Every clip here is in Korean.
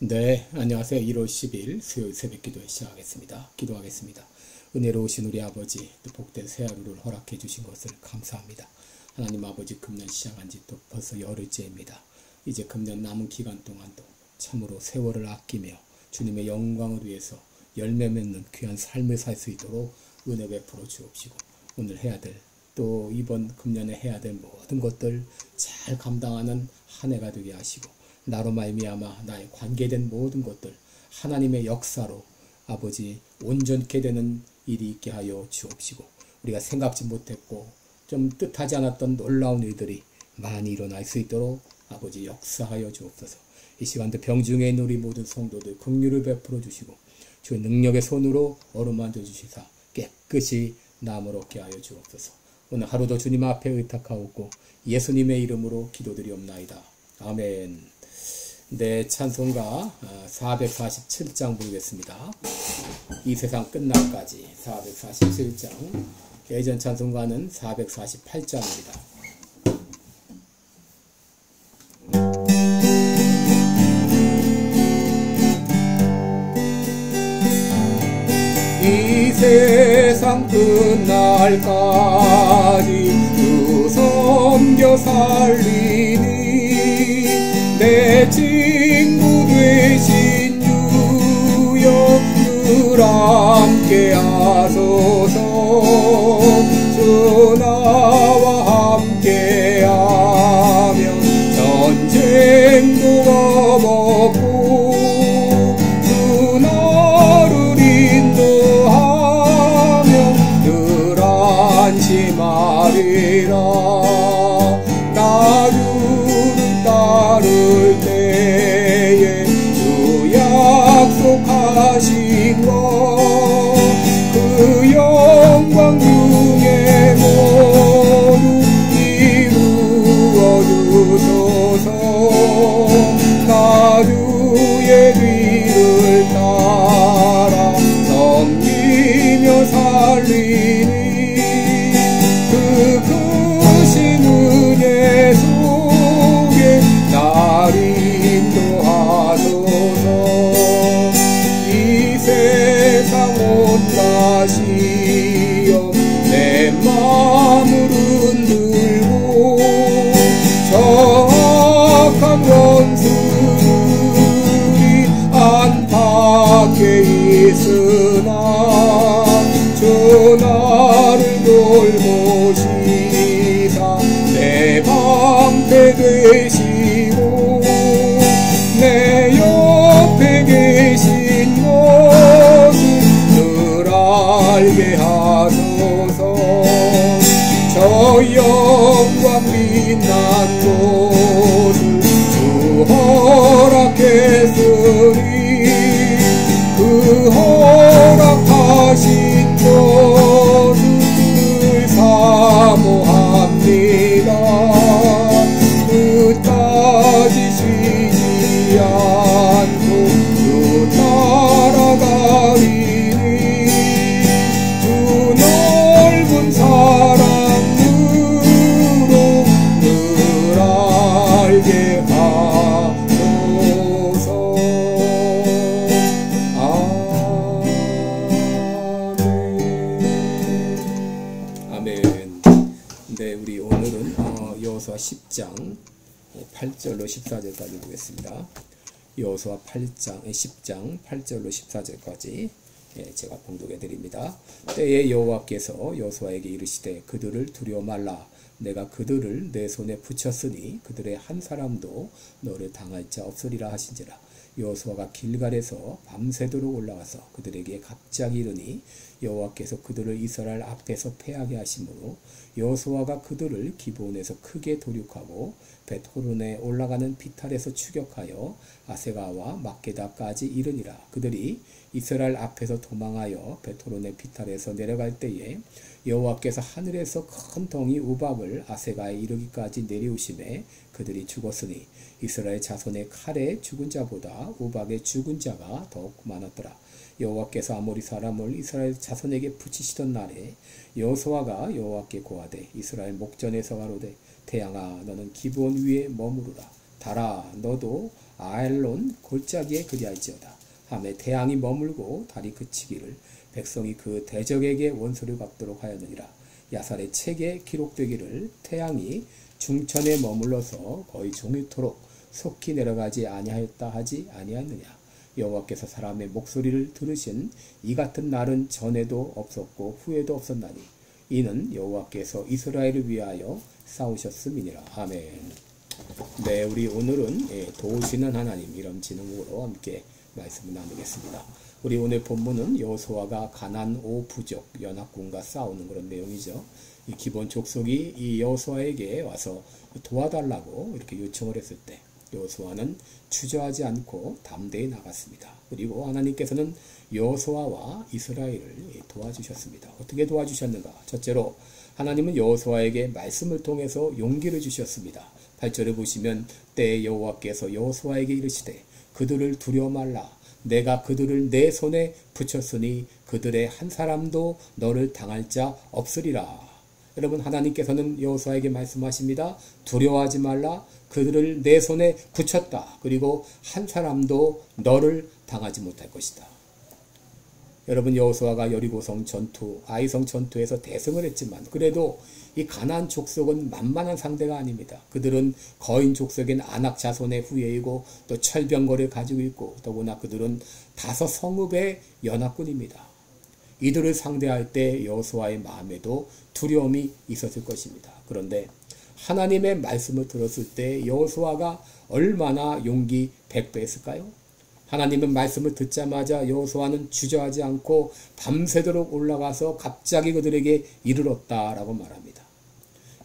네, 안녕하세요. 1월 10일 수요일 새벽 기도 시작하겠습니다. 기도하겠습니다. 은혜로우신 우리 아버지, 또 복된 새 하루를 허락해 주신 것을 감사합니다. 하나님 아버지, 금년 시작한 지 또 벌써 열흘째입니다. 이제 금년 남은 기간 동안도 참으로 세월을 아끼며 주님의 영광을 위해서 열매 맺는 귀한 삶을 살 수 있도록 은혜 베풀어 주옵시고, 오늘 해야 될, 또 이번 금년에 해야 될 모든 것들 잘 감당하는 한 해가 되게 하시고, 나로 말미암아 나의 관계된 모든 것들 하나님의 역사로 아버지 온전케 되는 일이 있게 하여 주옵시고, 우리가 생각지 못했고 좀 뜻하지 않았던 놀라운 일들이 많이 일어날 수 있도록 아버지 역사하여 주옵소서. 이 시간도 병중에 있는 우리 모든 성도들 긍휼을 베풀어 주시고, 주의 능력의 손으로 어루만져 주시사 깨끗이 나음을 얻게 하여 주옵소서. 오늘 하루도 주님 앞에 의탁하옵고 예수님의 이름으로 기도드리옵나이다. 아멘. 네, 찬송가 447장 부르겠습니다. 이 세상 끝날까지 447장. 예전 찬송가는 448장입니다. 이 세상 끝날까지 주 섬겨 살리니 내 친구 되신 주여 늘 함께 하소서. 주 나와 함께 하면 전쟁도 거먹고 주 나를 인도하며 늘 안심하리라. 따를 때에 주 약속하신 것 그 영광 중에 모두 이루어 주소서. 나 주의 뒤를 따라 섬기며 살리니 그 크신 은혜 속에 날 인도하소서. 이 세상 온갖 시험 내 마음을 흔들고 정확한 원수들이 안팎에 있으나 주 나를 돌보시사 내 방패 되시고 내 옆에 계신 것을 늘 알게 하소서. 저 영광 빛난 곳을 주 허락했으니 그 허락하신 것을 늘 사모합니다. 끝까지 쉬지 않고 주 따라가리니 주 넓은 사랑으로 늘 알게 하소서. 아멘. 아멘. 네, 우리 오늘은 여호수아 10장 8절로 14절까지 보겠습니다. 여호수아 10장 8절로 14절까지 제가 봉독해 드립니다. 때에 여호와께서 여호수아에게 이르시되 그들을 두려워 말라. 내가 그들을 내 손에 붙였으니 그들의 한 사람도 너를 당할 자 없으리라 하신지라. 여호수아가 길갈에서 밤새도록 올라가서 그들에게 갑자기 이르니 여호와께서 그들을 이스라엘 앞에서 패하게 하심으로 여호수아가 그들을 기브온에서 크게 도륙하고 벳호론에 올라가는 비탈에서 추격하여 아세가와 막게다까지 이르니라. 그들이 이스라엘 앞에서 도망하여 벳호론의 비탈에서 내려갈 때에 여호와께서 하늘에서 큰 덩이 우박을 아세가에 이르기까지 내리우심에 그들이 죽었으니 이스라엘 자손의 칼에 죽은 자보다 우박에 죽은 자가 더욱 많았더라. 여호와께서 아모리 사람을 이스라엘 자손에게 붙이시던 날에 여호수아가 여호와께 고하되 이스라엘 목전에서 가로되 태양아 너는 기브온 위에 머무르라. 달아 너도 아엘론 골짜기에 그리할지어다 하매 태양이 머물고 달이 그치기를 백성이 그 대적에게 원수를 갚도록 하였느니라. 야살의 책에 기록되기를 태양이 중천에 머물러서 거의 종일토록 속히 내려가지 아니하였다 하지 아니하였느냐. 여호와께서 사람의 목소리를 들으신 이 같은 날은 전에도 없었고 후에도 없었나니 이는 여호와께서 이스라엘을 위하여 싸우셨음이니라. 아멘. 네, 우리 오늘은 도우시는 하나님 이런 제목으로 함께 말씀을 나누겠습니다. 우리 오늘 본문은 여호수아가 가나안 5부족 연합군과 싸우는 그런 내용이죠. 이 기본 족속이 이 여호수아에게 와서 도와달라고 이렇게 요청을 했을 때 여호수아는 주저하지 않고 담대히 나갔습니다. 그리고 하나님께서는 여호수아와 이스라엘을 도와주셨습니다. 어떻게 도와주셨는가? 첫째로 하나님은 여호수아에게 말씀을 통해서 용기를 주셨습니다. 8절에 보시면 때에 여호와께서 여호수아에게 이르시되 그들을 두려워 말라. 내가 그들을 내 손에 붙였으니 그들의 한 사람도 너를 당할 자 없으리라. 여러분, 하나님께서는 여호수아에게 말씀하십니다. 두려워하지 말라. 그들을 내 손에 붙였다. 그리고 한 사람도 너를 당하지 못할 것이다. 여러분, 여호수아가 여리고성 전투, 아이성 전투에서 대승을 했지만 그래도 이 가나안 족속은 만만한 상대가 아닙니다. 그들은 거인 족속인 아낙 자손의 후예이고 또 철병거를 가지고 있고 더구나 그들은 5성읍의 연합군입니다. 이들을 상대할 때 여호수아의 마음에도 두려움이 있었을 것입니다. 그런데 하나님의 말씀을 들었을 때 여호수아가 얼마나 용기 100배였을까요? 하나님의 말씀을 듣자마자 여호수아는 주저하지 않고 밤새도록 올라가서 갑자기 그들에게 이르렀다라고 말합니다.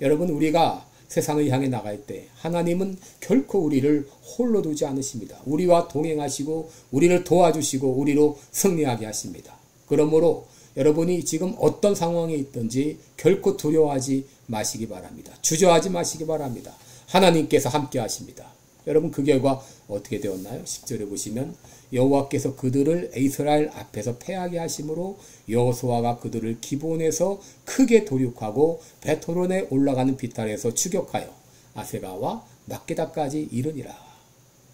여러분, 우리가 세상을 향해 나갈 때 하나님은 결코 우리를 홀로 두지 않으십니다. 우리와 동행하시고 우리를 도와주시고 우리로 승리하게 하십니다. 그러므로 여러분이 지금 어떤 상황에 있든지 결코 두려워하지 마시기 바랍니다. 주저하지 마시기 바랍니다. 하나님께서 함께 하십니다. 여러분, 그 결과 어떻게 되었나요? 10절에 보시면 여호와께서 그들을 이스라엘 앞에서 패하게 하심으로 여호수아가 그들을 기본에서 크게 도륙하고 베토론에 올라가는 비탈에서 추격하여 아세가와 막게다까지 이르니라.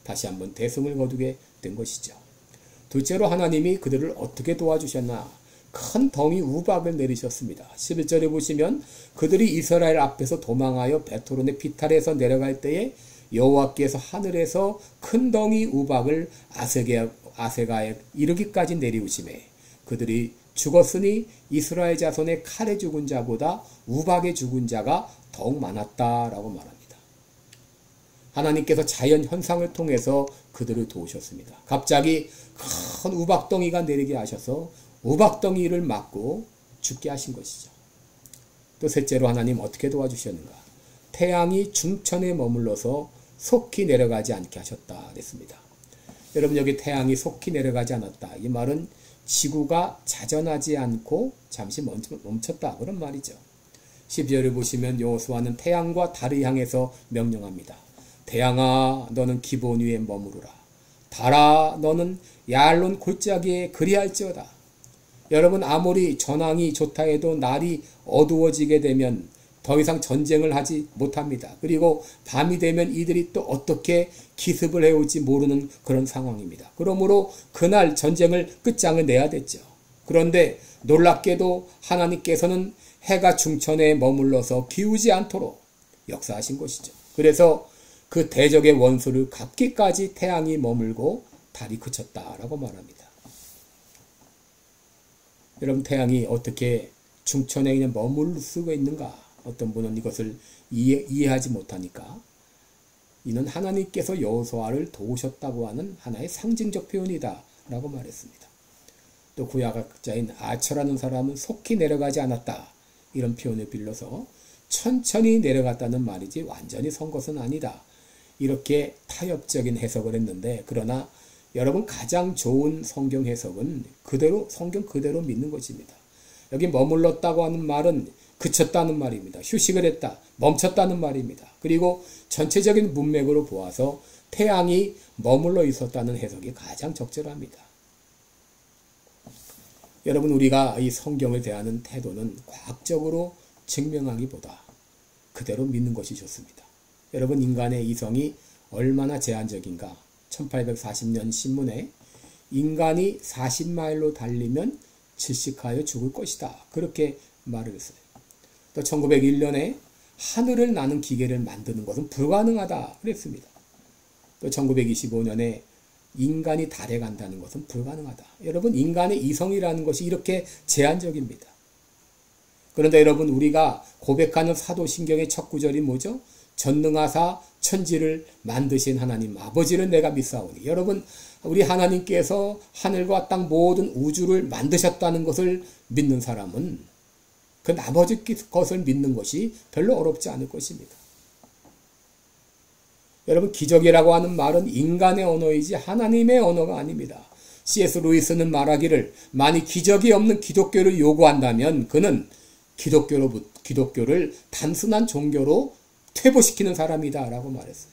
다시 한번 대승을 거두게 된 것이죠. 둘째로 하나님이 그들을 어떻게 도와주셨나? 큰 덩이 우박을 내리셨습니다. 11절에 보시면 그들이 이스라엘 앞에서 도망하여 베토론의 비탈에서 내려갈 때에 여호와께서 하늘에서 큰 덩이 우박을 아세가에 이르기까지 내리우시매 그들이 죽었으니 이스라엘 자손의 칼에 죽은 자보다 우박에 죽은 자가 더욱 많았다라고 말합니다. 하나님께서 자연 현상을 통해서 그들을 도우셨습니다. 갑자기 큰 우박덩이가 내리게 하셔서 우박덩이를 맞고 죽게 하신 것이죠. 또 셋째로 하나님 어떻게 도와주셨는가? 태양이 중천에 머물러서 속히 내려가지 않게 하셨다 그랬습니다. 여러분, 여기 태양이 속히 내려가지 않았다. 이 말은 지구가 자전하지 않고 잠시 멈췄다 그런 말이죠. 12절을 보시면 여호수아는 태양과 달을 향해서 명령합니다. 태양아 너는 기본 위에 머무르라. 달아 너는 야알론 골짜기에 그리할지어다. 여러분, 아무리 전황이 좋다 해도 날이 어두워지게 되면 더 이상 전쟁을 하지 못합니다. 그리고 밤이 되면 이들이 또 어떻게 기습을 해올지 모르는 그런 상황입니다. 그러므로 그날 전쟁을 끝장을 내야 됐죠. 그런데 놀랍게도 하나님께서는 해가 중천에 머물러서 기우지 않도록 역사하신 것이죠. 그래서 그 대적의 원수를 갚기까지 태양이 머물고 달이 그쳤다라고 말합니다. 여러분, 태양이 어떻게 중천에 그냥 머물 수가 있는가? 어떤 분은 이것을 이해하지 못하니까 이는 하나님께서 여호수아를 도우셨다고 하는 하나의 상징적 표현이다 라고 말했습니다. 또 구약학자인 아처라는 사람은 속히 내려가지 않았다 이런 표현을 빌려서 천천히 내려갔다는 말이지 완전히 선 것은 아니다 이렇게 타협적인 해석을 했는데, 그러나 여러분, 가장 좋은 성경 해석은 성경 그대로 믿는 것입니다. 여기 머물렀다고 하는 말은 그쳤다는 말입니다. 휴식을 했다, 멈췄다는 말입니다. 그리고 전체적인 문맥으로 보아서 태양이 머물러 있었다는 해석이 가장 적절합니다. 여러분, 우리가 이 성경을 대하는 태도는 과학적으로 증명하기보다 그대로 믿는 것이 좋습니다. 여러분, 인간의 이성이 얼마나 제한적인가. 1840년 신문에 인간이 40마일로 달리면 질식하여 죽을 것이다. 그렇게 말을 했어요. 또 1901년에 하늘을 나는 기계를 만드는 것은 불가능하다. 그랬습니다. 또 1925년에 인간이 달에 간다는 것은 불가능하다. 여러분, 인간의 이성이라는 것이 이렇게 제한적입니다. 그런데 여러분, 우리가 고백하는 사도신경의 첫 구절이 뭐죠? 전능하사 천지를 만드신 하나님 아버지를 내가 믿사오니. 여러분, 우리 하나님께서 하늘과 땅 모든 우주를 만드셨다는 것을 믿는 사람은 그 나머지 것을 믿는 것이 별로 어렵지 않을 것입니다. 여러분, 기적이라고 하는 말은 인간의 언어이지 하나님의 언어가 아닙니다. C.S. 루이스는 말하기를, 만일 기적이 없는 기독교를 요구한다면 그는 기독교를 단순한 종교로 퇴보시키는 사람이다 라고 말했어요.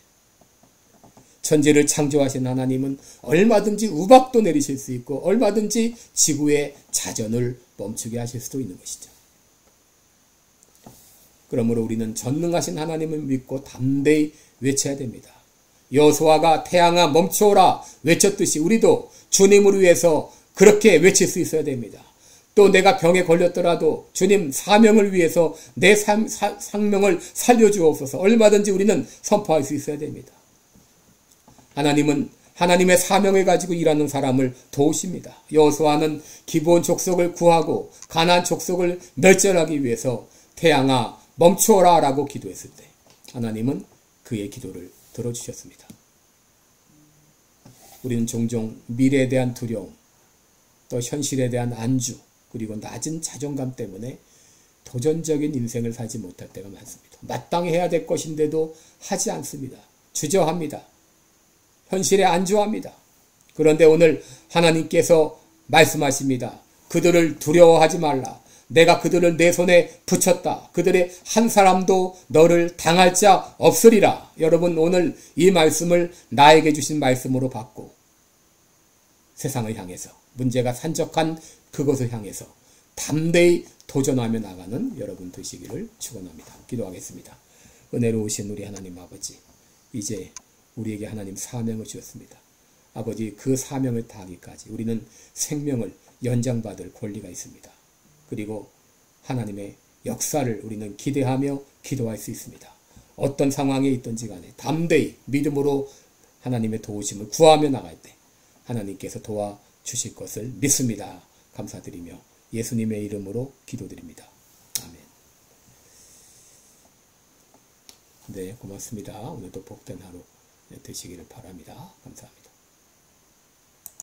천지를 창조하신 하나님은 얼마든지 우박도 내리실 수 있고 얼마든지 지구의 자전을 멈추게 하실 수도 있는 것이죠. 그러므로 우리는 전능하신 하나님을 믿고 담대히 외쳐야 됩니다. 여호수아가 태양아 멈춰오라 외쳤듯이 우리도 주님을 위해서 그렇게 외칠 수 있어야 됩니다. 또 내가 병에 걸렸더라도 주님 사명을 위해서 내 생명을 살려주옵소서. 얼마든지 우리는 선포할 수 있어야 됩니다. 하나님은 하나님의 사명을 가지고 일하는 사람을 도우십니다. 여호수아는 기브온 족속을 구하고 가나안 족속을 멸절하기 위해서 태양아 멈추어라 라고 기도했을 때 하나님은 그의 기도를 들어주셨습니다. 우리는 종종 미래에 대한 두려움, 또 현실에 대한 안주, 그리고 낮은 자존감 때문에 도전적인 인생을 살지 못할 때가 많습니다. 마땅히 해야 될 것인데도 하지 않습니다. 주저합니다. 현실에 안주합니다. 그런데 오늘 하나님께서 말씀하십니다. 그들을 두려워하지 말라. 내가 그들을 내 손에 붙였다. 그들의 한 사람도 너를 당할 자 없으리라. 여러분, 오늘 이 말씀을 나에게 주신 말씀으로 받고 세상을 향해서, 문제가 산적한 그것을 향해서 담대히 도전하며 나가는 여러분 되시기를 축원합니다. 기도하겠습니다. 은혜로우신 우리 하나님 아버지, 이제 우리에게 하나님 사명을 주셨습니다. 아버지, 그 사명을 다하기까지 우리는 생명을 연장받을 권리가 있습니다. 그리고 하나님의 역사를 우리는 기대하며 기도할 수 있습니다. 어떤 상황에 있든지 간에 담대히 믿음으로 하나님의 도우심을 구하며 나갈 때 하나님께서 도와주실 것을 믿습니다. 감사드리며 예수님의 이름으로 기도드립니다. 아멘. 네, 고맙습니다. 오늘도 복된 하루 되시기를 바랍니다. 감사합니다.